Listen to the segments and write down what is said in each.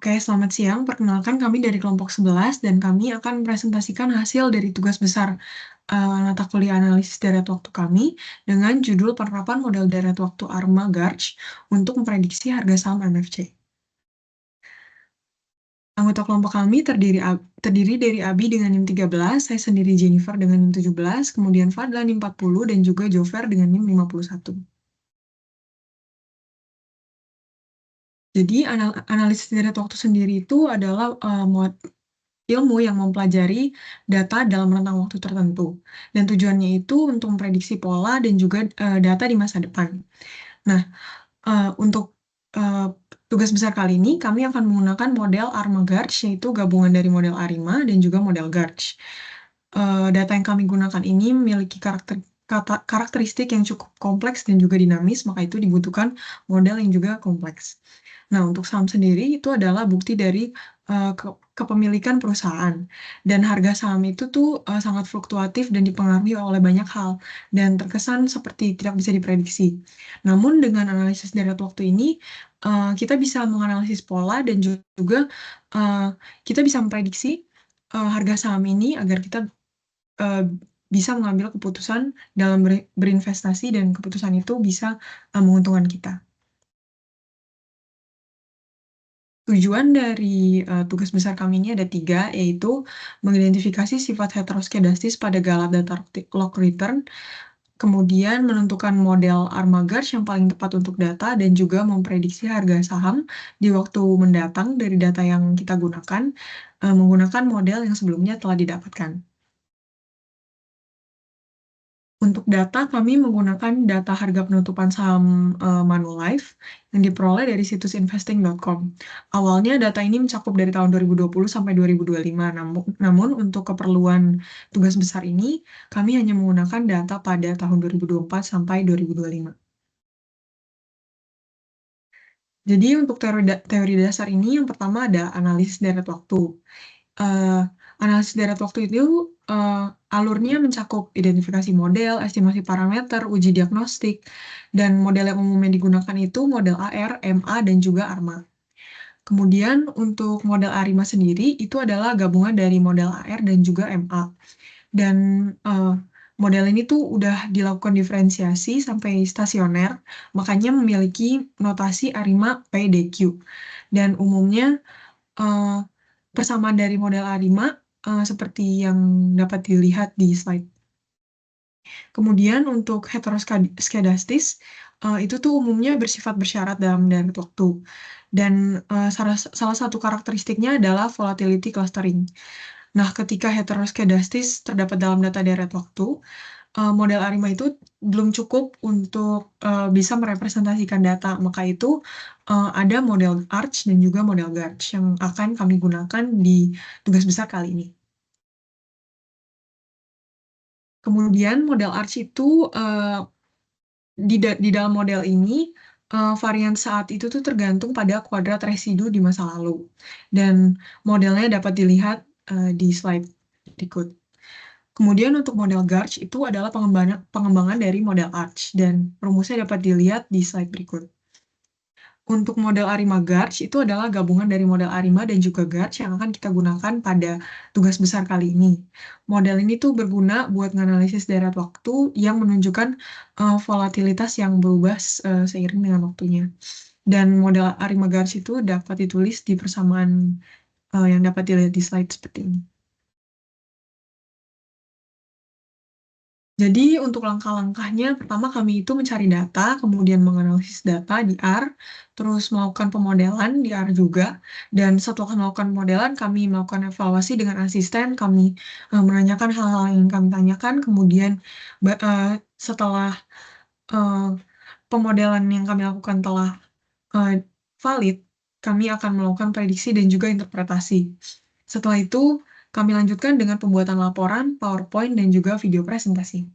Oke, selamat siang. Perkenalkan kami dari kelompok 11 dan kami akan mempresentasikan hasil dari tugas besar mata kuliah analisis deret waktu kami dengan judul penerapan model deret waktu ARMA Garch untuk memprediksi harga saham MFC. Anggota kelompok kami terdiri dari Abi dengan NIM 13, saya sendiri Jennifer dengan NIM 17, kemudian Fadla NIM 40, dan juga Jover dengan NIM 51. Jadi, analisis deret waktu sendiri itu adalah ilmu yang mempelajari data dalam rentang waktu tertentu, dan tujuannya itu untuk memprediksi pola dan juga data di masa depan. Nah, untuk tugas besar kali ini, kami akan menggunakan model ARMA-GARCH, yaitu gabungan dari model ARIMA dan juga model GARCH. Data yang kami gunakan ini memiliki karakteristik yang cukup kompleks dan juga dinamis, maka itu dibutuhkan model yang juga kompleks. Nah, untuk saham sendiri itu adalah bukti dari kepemilikan perusahaan, dan harga saham itu tuh sangat fluktuatif dan dipengaruhi oleh banyak hal, dan terkesan seperti tidak bisa diprediksi. Namun dengan analisis deret waktu ini, kita bisa menganalisis pola dan juga kita bisa memprediksi harga saham ini agar kita bisa mengambil keputusan dalam berinvestasi dan keputusan itu bisa menguntungkan kita. Tujuan dari tugas besar kami ini ada 3, yaitu mengidentifikasi sifat heteroskedastis pada Gallup data log return, kemudian menentukan model ARMA-GARCH yang paling tepat untuk data, dan juga memprediksi harga saham di waktu mendatang dari data yang kita gunakan, menggunakan model yang sebelumnya telah didapatkan. Untuk data, kami menggunakan data harga penutupan saham Manulife yang diperoleh dari situs investing.com. Awalnya data ini mencakup dari tahun 2020 sampai 2025, namun untuk keperluan tugas besar ini, kami hanya menggunakan data pada tahun 2024 sampai 2025. Jadi untuk teori dasar ini, yang pertama ada analisis deret waktu. Eee, Analisis deret waktu itu, alurnya mencakup identifikasi model, estimasi parameter, uji diagnostik, dan model yang umumnya digunakan itu model AR, MA, dan juga ARMA. Kemudian untuk model ARIMA sendiri, itu adalah gabungan dari model AR dan juga MA. Dan, model ini tuh udah dilakukan diferensiasi sampai stasioner, makanya memiliki notasi ARIMA PDQ. Dan umumnya, eee, persamaan dari model ARIMA, seperti yang dapat dilihat di slide. Kemudian untuk heteroskedastis, itu tuh umumnya bersifat bersyarat dalam deret waktu. Dan, salah satu karakteristiknya adalah volatility clustering. Nah, ketika heteroskedastis terdapat dalam data deret waktu, model ARIMA itu belum cukup untuk, bisa merepresentasikan data. Maka itu, ada model ARCH dan juga model GARCH yang akan kami gunakan di tugas besar kali ini. Kemudian model ARCH itu, di dalam model ini, varian saat itu tuh tergantung pada kuadrat residu di masa lalu, dan modelnya dapat dilihat, di slide berikut. Kemudian untuk model GARCH itu adalah pengembangan dari model ARCH, dan rumusnya dapat dilihat di slide berikut. Untuk model ARIMA GARCH itu adalah gabungan dari model ARIMA dan juga GARCH yang akan kita gunakan pada tugas besar kali ini. Model ini tuh berguna buat menganalisis deret waktu yang menunjukkan volatilitas yang berubah seiring dengan waktunya. Dan model ARIMA GARCH itu dapat ditulis di persamaan yang dapat dilihat di slide seperti ini. Jadi untuk langkah-langkahnya, pertama kami itu mencari data, kemudian menganalisis data di R, terus melakukan pemodelan di R juga, dan setelah melakukan pemodelan, kami melakukan evaluasi dengan asisten, kami menanyakan hal-hal yang kami tanyakan, kemudian setelah pemodelan yang kami lakukan telah valid, kami akan melakukan prediksi dan juga interpretasi. Setelah itu, kami lanjutkan dengan pembuatan laporan, PowerPoint, dan juga video presentasi.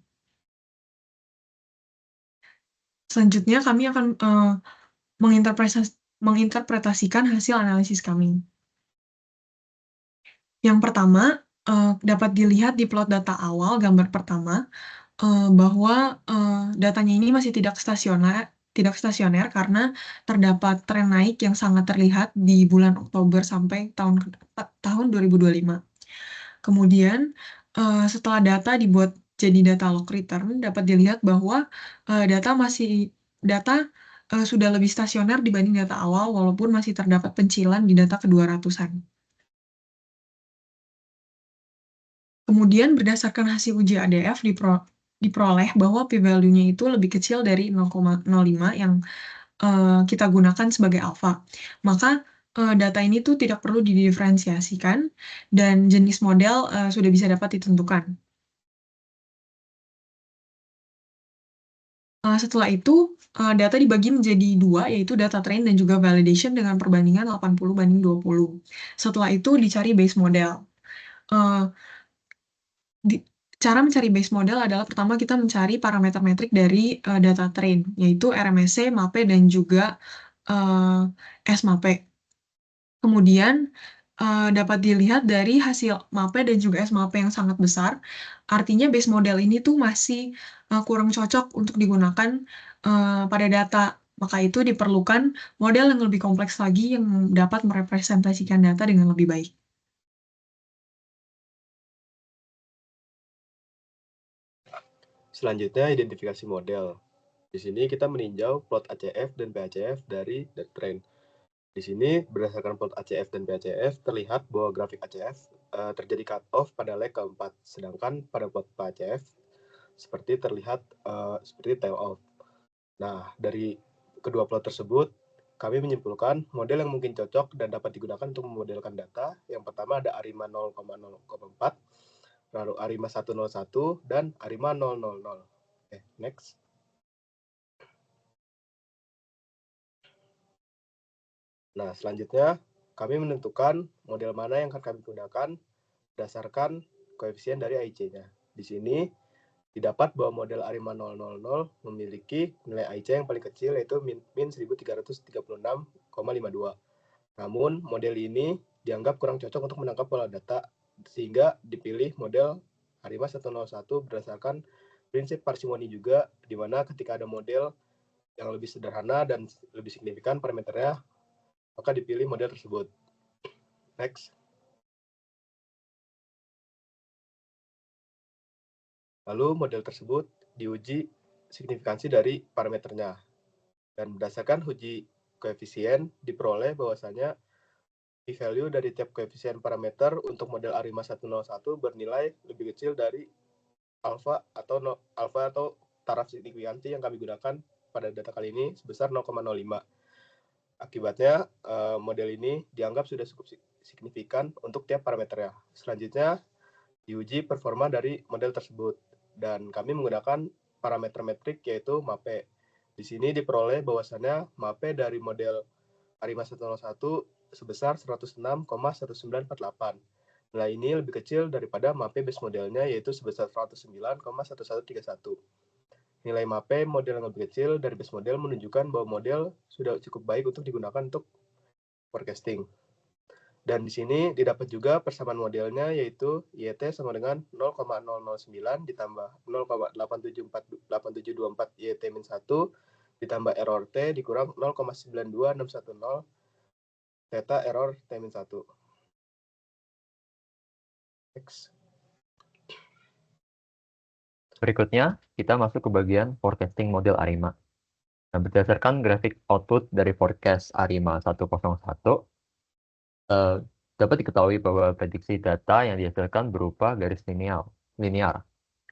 Selanjutnya kami akan, menginterpretasikan hasil analisis kami. Yang pertama, dapat dilihat di plot data awal gambar pertama, bahwa, datanya ini masih tidak tidak stasioner karena terdapat tren naik yang sangat terlihat di bulan Oktober sampai tahun 2025. Kemudian, setelah data dibuat jadi data log return, dapat dilihat bahwa, data, sudah lebih stasioner dibanding data awal walaupun masih terdapat pencilan di data ke-200-an. Kemudian berdasarkan hasil uji ADF diperoleh bahwa p-value-nya itu lebih kecil dari 0,05 yang, kita gunakan sebagai alfa. Maka, data ini tuh tidak perlu didiferensiasikan dan jenis model, sudah bisa dapat ditentukan. Setelah itu, data dibagi menjadi 2, yaitu data train dan juga validation dengan perbandingan 80/20. Setelah itu dicari base model. Eee, di Cara mencari base model adalah pertama kita mencari parameter metrik dari, data train, yaitu RMSE, MAPE, dan juga, eee, S-MAPE. Kemudian, dapat dilihat dari hasil MAPE dan juga S-MAPE yang sangat besar, artinya base model ini tuh masih, kurang cocok untuk digunakan, pada data. Maka itu diperlukan model yang lebih kompleks lagi yang dapat merepresentasikan data dengan lebih baik. Selanjutnya, identifikasi model. Di sini kita meninjau plot ACF dan PACF dari trend. Di sini berdasarkan plot ACF dan PACF terlihat bahwa grafik ACF terjadi cut off pada leg keempat, sedangkan pada plot PACF seperti terlihat seperti tail off. Nah, dari kedua plot tersebut kami menyimpulkan model yang mungkin cocok dan dapat digunakan untuk memodelkan data. Yang pertama ada ARIMA 0,0,4, lalu ARIMA 101 dan ARIMA 000. Oke, next. Nah, selanjutnya kami menentukan model mana yang akan kami gunakan berdasarkan koefisien dari AIC-nya. Di sini didapat bahwa model ARIMA 000 memiliki nilai AIC yang paling kecil yaitu min 1336,52. Namun, model ini dianggap kurang cocok untuk menangkap pola data sehingga dipilih model ARIMA 101 berdasarkan prinsip parsimoni juga, di mana ketika ada model yang lebih sederhana dan lebih signifikan parameternya, maka dipilih model tersebut. Next. Lalu model tersebut diuji signifikansi dari parameternya. Dan berdasarkan uji koefisien diperoleh bahwasanya p-value dari tiap koefisien parameter untuk model ARIMA 101 bernilai lebih kecil dari alfa atau taraf signifikansi yang kami gunakan pada data kali ini sebesar 0,05. Akibatnya, model ini dianggap sudah cukup signifikan untuk tiap parameternya. Selanjutnya, diuji performa dari model tersebut. Dan kami menggunakan parameter metrik yaitu MAPE. Di sini diperoleh bahwasannya MAPE dari model ARIMA 101 sebesar 106,1948. Nilai ini lebih kecil daripada MAPE base modelnya yaitu sebesar 109,1131. Nilai MAPE model yang lebih kecil dari base model menunjukkan bahwa model sudah cukup baik untuk digunakan untuk forecasting. Dan di sini didapat juga persamaan modelnya yaitu YT sama dengan 0,009 ditambah 0,87224 YT-1 ditambah error T dikurang 0,92610 theta error T-1. Next. Berikutnya, kita masuk ke bagian forecasting model ARIMA. Nah, berdasarkan grafik output dari forecast ARIMA 101, dapat diketahui bahwa prediksi data yang dihasilkan berupa garis linear.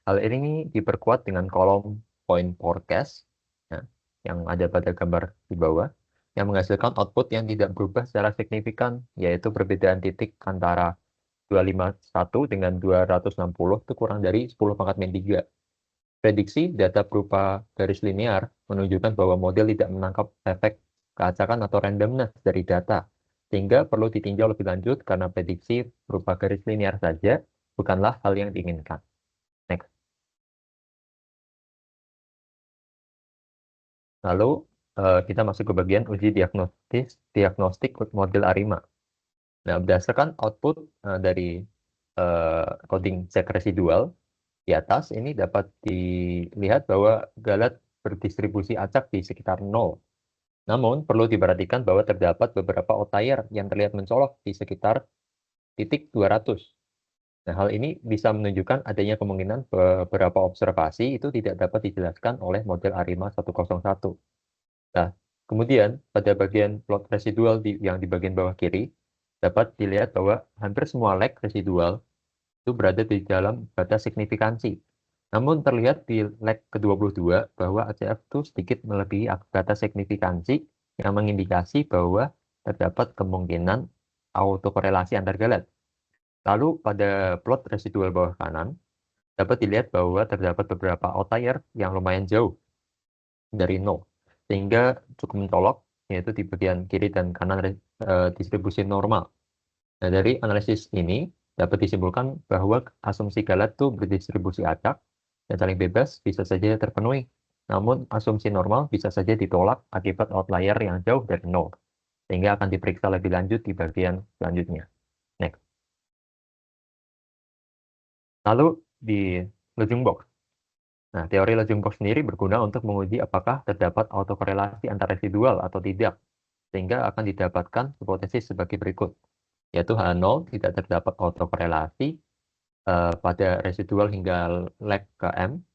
Hal ini diperkuat dengan kolom point forecast, ya, yang ada pada gambar di bawah, yang menghasilkan output yang tidak berubah secara signifikan, yaitu perbedaan titik antara 251 dengan 260 itu kurang dari 10 pangkat min 3. Prediksi data berupa garis linear menunjukkan bahwa model tidak menangkap efek keacakan atau randomness dari data, sehingga perlu ditinjau lebih lanjut karena prediksi berupa garis linear saja bukanlah hal yang diinginkan. Next. Lalu kita masuk ke bagian uji diagnostik model ARIMA. Nah, berdasarkan output dari coding check residual di atas ini dapat dilihat bahwa galat berdistribusi acak di sekitar 0. Namun, perlu diperhatikan bahwa terdapat beberapa outlier yang terlihat mencolok di sekitar titik 200. Nah, hal ini bisa menunjukkan adanya kemungkinan beberapa observasi itu tidak dapat dijelaskan oleh model ARIMA 101. Nah, kemudian pada bagian plot residual yang di bagian bawah kiri, dapat dilihat bahwa hampir semua lag residual itu berada di dalam batas signifikansi. Namun terlihat di lag ke-22 bahwa ACF itu sedikit melebihi batas signifikansi yang mengindikasi bahwa terdapat kemungkinan autokorelasi antar galat. Lalu pada plot residual bawah kanan, dapat dilihat bahwa terdapat beberapa outlier yang lumayan jauh dari 0, sehingga cukup mencolok, yaitu di bagian kiri dan kanan distribusi normal. Nah, dari analisis ini dapat disimpulkan bahwa asumsi galat itu berdistribusi acak dan saling bebas bisa saja terpenuhi. Namun, asumsi normal bisa saja ditolak akibat outlier yang jauh dari 0, sehingga akan diperiksa lebih lanjut di bagian selanjutnya. Next. Lalu di Legend Box. Nah, teori Legend Box sendiri berguna untuk menguji apakah terdapat autokorelasi antar residual atau tidak, sehingga akan didapatkan hipotesis sebagai berikut, yaitu H0 tidak terdapat autokorelasi pada residual hingga lag ke M,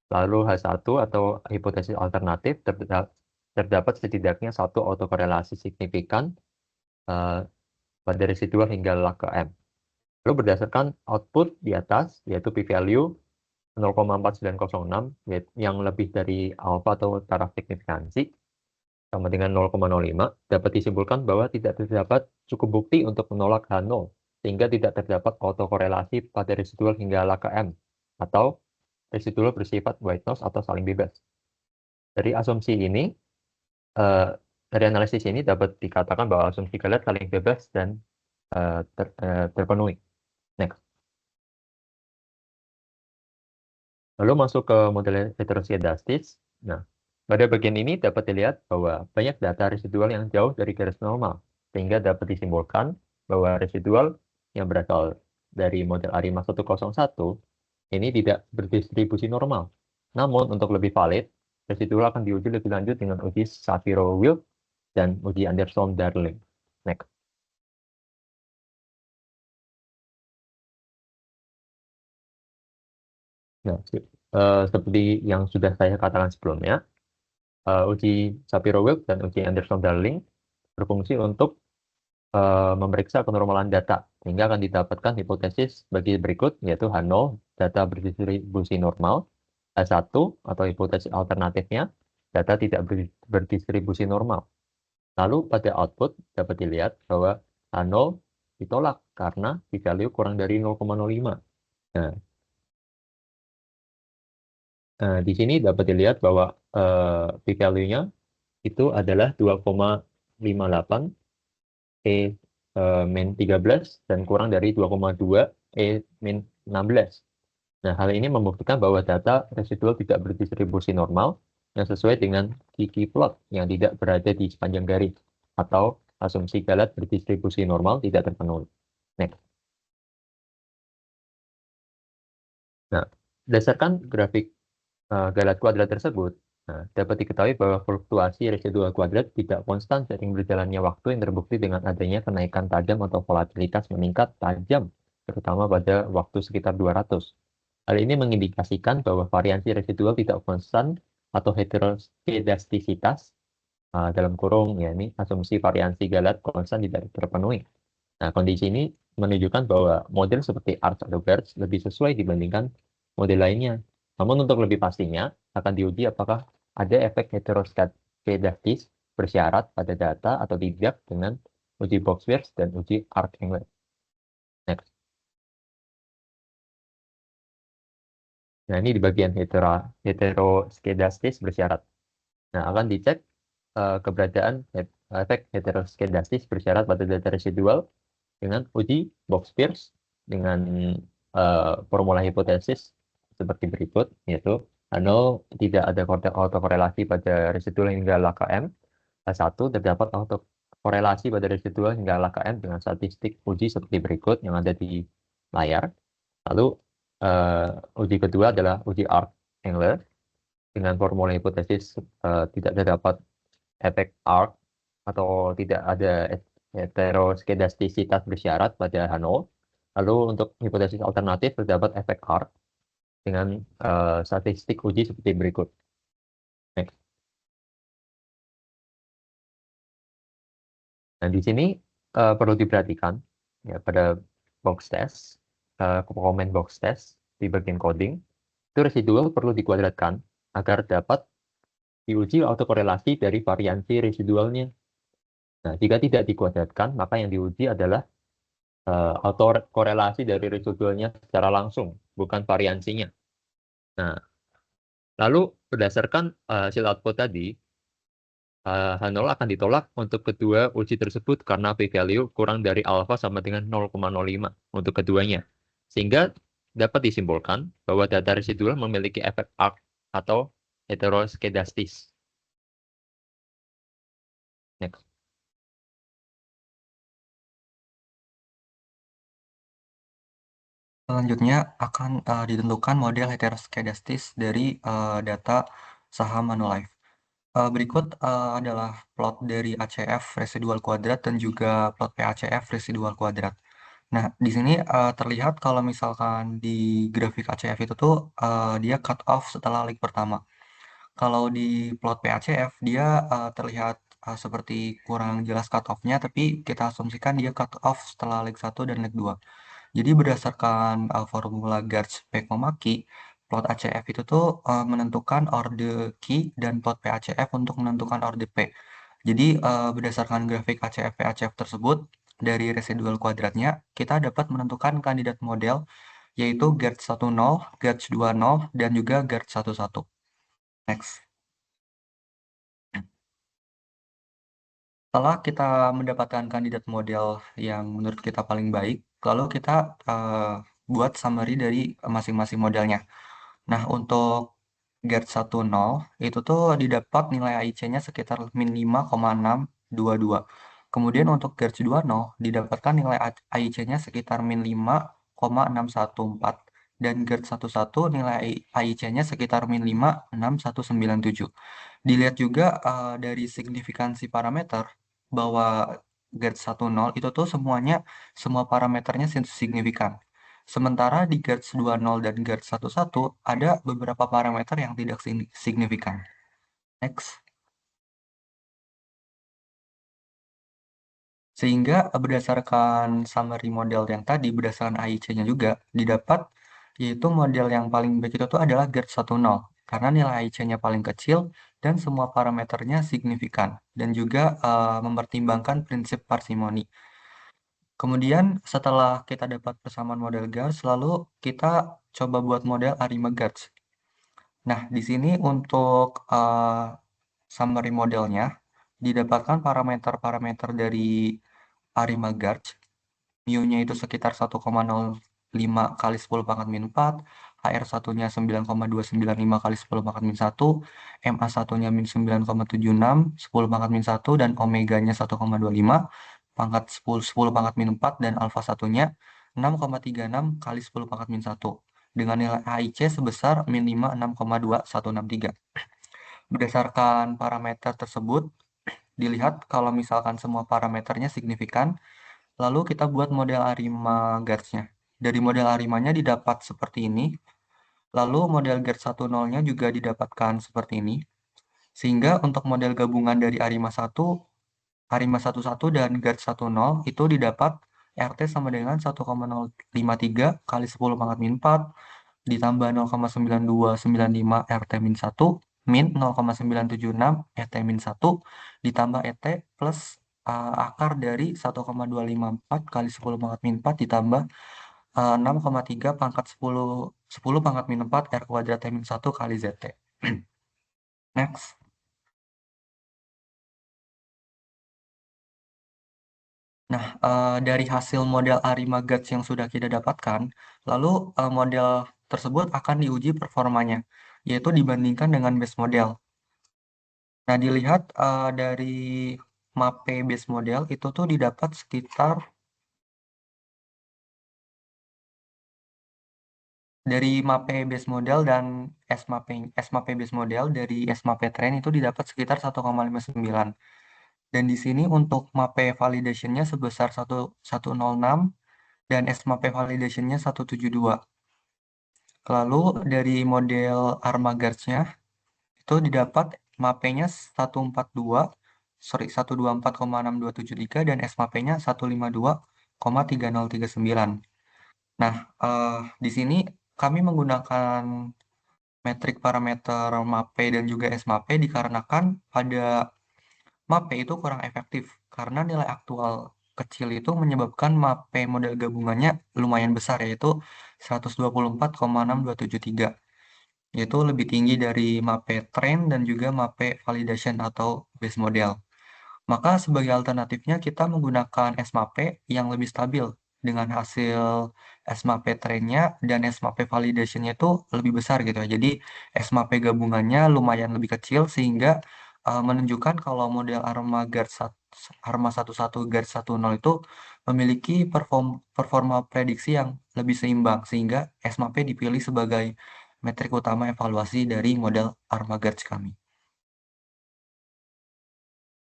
lalu H1 atau hipotesis alternatif terdapat setidaknya satu autokorelasi signifikan pada residual hingga lag ke M. Lalu berdasarkan output di atas, yaitu p-value 0,4906 yang lebih dari alfa atau taraf signifikansi sama dengan 0,05, dapat disimpulkan bahwa tidak terdapat cukup bukti untuk menolak H0, sehingga tidak terdapat autokorelasi pada residual hingga lag ke M, atau residual bersifat white noise atau saling bebas. Dari asumsi ini, dari analisis ini dapat dikatakan bahwa asumsi galat saling bebas dan terpenuhi. Next. Lalu masuk ke model heteroskedastis. Nah, pada bagian ini dapat dilihat bahwa banyak data residual yang jauh dari garis normal, sehingga dapat disimpulkan bahwa residual yang berasal dari model ARIMA 101 ini tidak berdistribusi normal. Namun, untuk lebih valid, residual akan diuji lebih lanjut dengan uji Shapiro-Wilk dan uji Anderson-Darling. Next. Nah, seperti yang sudah saya katakan sebelumnya, uji Shapiro-Wilk dan uji Anderson-Darling berfungsi untuk memeriksa kenormalan data, sehingga akan didapatkan hipotesis bagi berikut, yaitu H0, data berdistribusi normal, H1 atau hipotesis alternatifnya, data tidak berdistribusi normal. Lalu pada output dapat dilihat bahwa H0 ditolak karena p-value kurang dari 0,05. Nah, di sini dapat dilihat bahwa p-value-nya itu adalah 2,58 E min 13 dan kurang dari 2,2 E min 16. Nah, hal ini membuktikan bahwa data residual tidak berdistribusi normal yang sesuai dengan Kiki plot yang tidak berada di sepanjang garis, atau asumsi galat berdistribusi normal tidak terpenuhi. Next. Nah, berdasarkan grafik galat kuadrat tersebut, dapat diketahui bahwa fluktuasi residual kuadrat tidak konstan seiring berjalannya waktu yang terbukti dengan adanya kenaikan tajam atau volatilitas meningkat tajam, terutama pada waktu sekitar 200. Hal ini mengindikasikan bahwa variansi residual tidak konstan atau heteroskedastisitas, dalam kurung, ya ini asumsi variansi galat konstan tidak terpenuhi. Nah, kondisi ini menunjukkan bahwa model seperti ARCH atau GARCH lebih sesuai dibandingkan model lainnya. Namun untuk lebih pastinya, akan diuji apakah ada efek heteroskedastis bersyarat pada data atau tidak dengan uji Box-Pierce dan uji Arc-Engler. Next. Nah, ini di bagian heteroskedastis bersyarat. Nah, akan dicek keberadaan efek heteroskedastis bersyarat pada data residual dengan uji Box-Pierce dengan formula hipotesis seperti berikut, yaitu H0 tidak ada autokorelasi pada residual hingga lag M, H1 terdapat autokorelasi pada residual hingga lag M dengan statistik uji seperti berikut yang ada di layar. Lalu uji kedua adalah uji Arc-Engler. dengan formula hipotesis tidak terdapat efek arc atau tidak ada heteroskedastisitas bersyarat pada H0. Lalu untuk hipotesis alternatif terdapat efek arc dengan statistik uji seperti berikut. Next. Nah, di sini perlu diperhatikan ya pada box test, komen box test di bagian coding, itu residual perlu dikuadratkan agar dapat diuji autokorelasi dari variansi residualnya. Nah, jika tidak dikuadratkan, maka yang diuji adalah autokorelasi dari residualnya secara langsung, bukan variansinya. Nah, lalu berdasarkan hasil output tadi, H0 akan ditolak untuk kedua uji tersebut karena p-value kurang dari alfa sama dengan 0,05 untuk keduanya. Sehingga dapat disimpulkan bahwa data residual memiliki efek arc atau heteroskedastis. Next. Selanjutnya akan ditentukan model heteroskedastis dari data saham Manulife. Berikut adalah plot dari ACF residual kuadrat dan juga plot PACF residual kuadrat. Nah, di sini terlihat kalau misalkan di grafik ACF itu tuh dia cut off setelah leg pertama. Kalau di plot PACF dia terlihat seperti kurang jelas cut off-nya, tapi kita asumsikan dia cut off setelah leg 1 dan leg 2. Jadi berdasarkan formula Garch-Pek-Momaki, plot ACF itu tuh menentukan orde Q dan plot PACF untuk menentukan orde P. Jadi berdasarkan grafik ACF PACF tersebut, dari residual kuadratnya, kita dapat menentukan kandidat model, yaitu Garch 10, Garch 20, dan juga Garch 11. Next. Setelah kita mendapatkan kandidat model yang menurut kita paling baik, lalu kita buat summary dari masing-masing modelnya. Nah, untuk Garch 10 itu tuh didapat nilai AIC-nya sekitar min 5,622. Kemudian untuk Garch 20 didapatkan nilai AIC-nya sekitar min 5,614 dan Garch 11 nilai AIC-nya sekitar min 5,6197. Dilihat juga dari signifikansi parameter bahwa Garch 10 itu tuh semua parameternya signifikan. Sementara di Garch 20 dan Garch 11 ada beberapa parameter yang tidak signifikan. Next. Sehingga berdasarkan summary model yang tadi, berdasarkan AIC-nya juga, didapat yaitu model yang paling baik itu tuh adalah Garch 10 karena nilai AIC-nya paling kecil dan semua parameternya signifikan dan juga mempertimbangkan prinsip parsimoni. Kemudian setelah kita dapat persamaan model Garch, lalu kita coba buat model ARIMA Garch. Nah, di sini untuk summary modelnya didapatkan parameter-parameter dari ARIMA Garch. Mu-nya itu sekitar 1,05 kali 10 pangkat min 4, HR1-nya 9,295 kali 10 pangkat min 1, MA1-nya min 9,76, 10 pangkat min 1, dan omeganya 1,25, pangkat 10 pangkat min 4, dan alfa 1-nya 6,36 kali 10 pangkat min 1, dengan nilai AIC sebesar min 56,2163. Berdasarkan parameter tersebut, dilihat kalau misalkan semua parameternya signifikan, lalu kita buat model ARIMA Garch-nya. Dari model ARIMA-nya didapat seperti ini. Lalu model Garch 10-nya juga didapatkan seperti ini. Sehingga untuk model gabungan dari ARIMA 1, ARIMA 11 dan Garch 10 itu didapat RT sama dengan 1,053 kali 10 pangkat min 4 ditambah 0,9295 RT min 1 min 0,976 RT min 1 ditambah ET plus akar dari 1,254 kali 10 pangkat min 4 ditambah 6,3 pangkat 10 pangkat min 4 R kuadrat T min 1 kali ZT. Next. Nah, dari hasil model ARIMA Garch yang sudah kita dapatkan, lalu model tersebut akan diuji performanya, yaitu dibandingkan dengan base model. Nah, dilihat dari MAPE base model itu tuh didapat sekitar dari MAPE base model dan SMAPE base model dari SMAPE train itu didapat sekitar 1,59. Dan di sini untuk MAPE validation-nya sebesar 106 dan SMAPE validation-nya 172. Lalu dari model ARMA Guards-nya itu didapat MAPE-nya 124,6273 dan SMAPE-nya 152,3039. Nah, di sini kami menggunakan metrik parameter MAPE dan juga SMAPE dikarenakan pada MAPE itu kurang efektif karena nilai aktual kecil itu menyebabkan MAPE model gabungannya lumayan besar, yaitu 124,6273, yaitu lebih tinggi dari MAPE train dan juga MAPE validation atau base model. Maka sebagai alternatifnya kita menggunakan SMAPE yang lebih stabil dengan hasil SMAPE trainnya dan SMAPE validation-nya itu lebih besar gitu ya. Jadi SMAPE gabungannya lumayan lebih kecil sehingga menunjukkan kalau model ARMA 11 Guard 10 itu memiliki performa prediksi yang lebih seimbang sehingga SMAPE dipilih sebagai metrik utama evaluasi dari model ARMA Guards kami.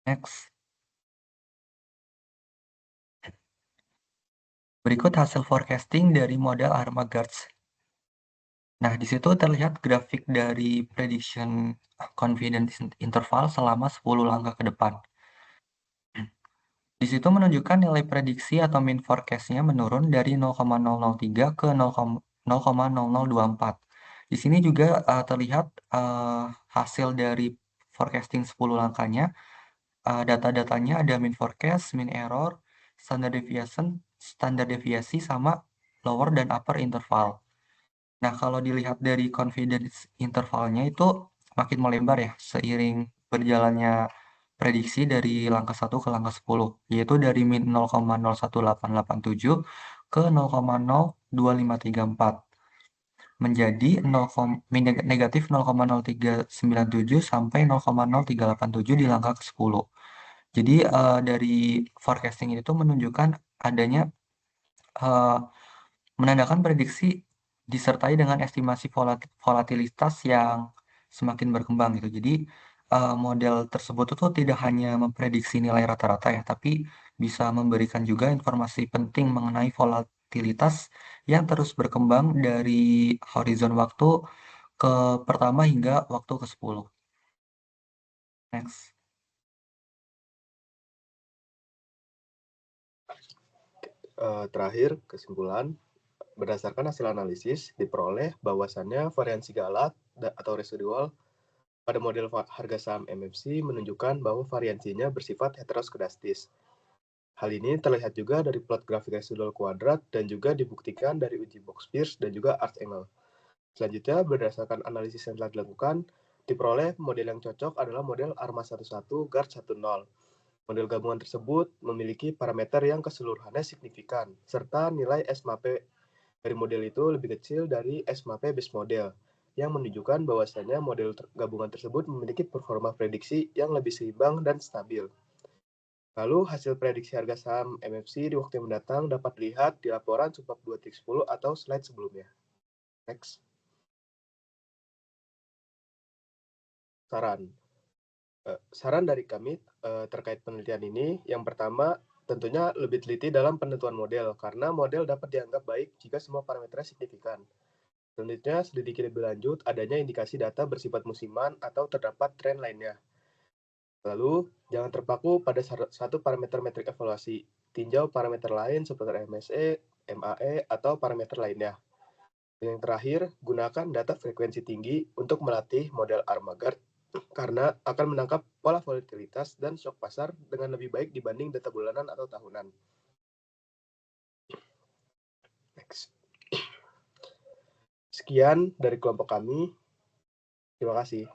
Next. Berikut hasil forecasting dari model ARMA Guards. Nah, di situ terlihat grafik dari prediction confidence interval selama 10 langkah ke depan. Di situ menunjukkan nilai prediksi atau mean forecast-nya menurun dari 0,003 ke 0,0024. Di sini juga terlihat hasil dari forecasting 10 langkahnya. Data-datanya ada mean forecast, mean error, standar deviasi, sama lower dan upper interval. Nah, kalau dilihat dari confidence intervalnya itu makin melebar ya, seiring berjalannya prediksi dari langkah 1 ke langkah 10, yaitu dari min 0,01887 ke 0,02534, menjadi negatif 0,0397 sampai 0,0387 di langkah ke-10. Jadi dari forecasting itu menunjukkan adanya menandakan prediksi disertai dengan estimasi volatilitas yang semakin berkembang gitu. Jadi model tersebut itu tidak hanya memprediksi nilai rata-rata ya, tapi bisa memberikan juga informasi penting mengenai volatilitas yang terus berkembang dari horizon waktu ke pertama hingga waktu ke-10. Next. Terakhir, kesimpulan, berdasarkan hasil analisis, diperoleh bahwasannya variansi galak atau residual pada model harga saham MMC menunjukkan bahwa variansinya bersifat heteroskedastis. Hal ini terlihat juga dari plot grafik residual kuadrat dan juga dibuktikan dari uji box Pierce dan juga arc angle. Selanjutnya, berdasarkan analisis yang telah dilakukan, diperoleh model yang cocok adalah model ARMA 11 Guard 10. Model gabungan tersebut memiliki parameter yang keseluruhannya signifikan, serta nilai SMAPE dari model itu lebih kecil dari SMAPE base model, yang menunjukkan bahwasannya model gabungan tersebut memiliki performa prediksi yang lebih seimbang dan stabil. Lalu, hasil prediksi harga saham MMC di waktu yang mendatang dapat dilihat di laporan Subpap 2.10 atau slide sebelumnya. Next. Saran dari kami terkait penelitian ini, yang pertama, tentunya lebih teliti dalam penentuan model, karena model dapat dianggap baik jika semua parameternya signifikan. Selanjutnya, selidiki lebih lanjut adanya indikasi data bersifat musiman atau terdapat tren lainnya. Lalu, jangan terpaku pada satu parameter metrik evaluasi. Tinjau parameter lain seperti MSE, MAE, atau parameter lainnya. Dan yang terakhir, gunakan data frekuensi tinggi untuk melatih model ARMA Guard karena akan menangkap pola volatilitas dan shock pasar dengan lebih baik dibanding data bulanan atau tahunan. Next. Sekian dari kelompok kami. Terima kasih.